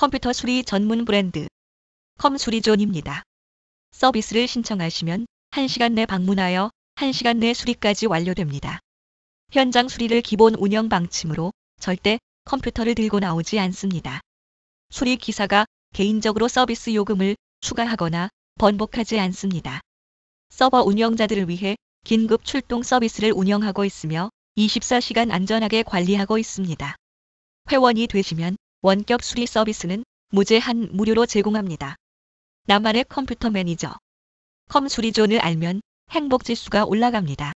컴퓨터 수리 전문 브랜드 컴수리존입니다. 서비스를 신청하시면 1시간 내 방문하여 1시간 내 수리까지 완료됩니다. 현장 수리를 기본 운영 방침으로 절대 컴퓨터를 들고 나오지 않습니다. 수리 기사가 개인적으로 서비스 요금을 추가하거나 번복하지 않습니다. 서버 운영자들을 위해 긴급 출동 서비스를 운영하고 있으며 24시간 안전하게 관리하고 있습니다. 회원이 되시면 원격 수리 서비스는 무제한 무료로 제공합니다. 나만의 컴퓨터 매니저 컴수리존을 알면 행복지수가 올라갑니다.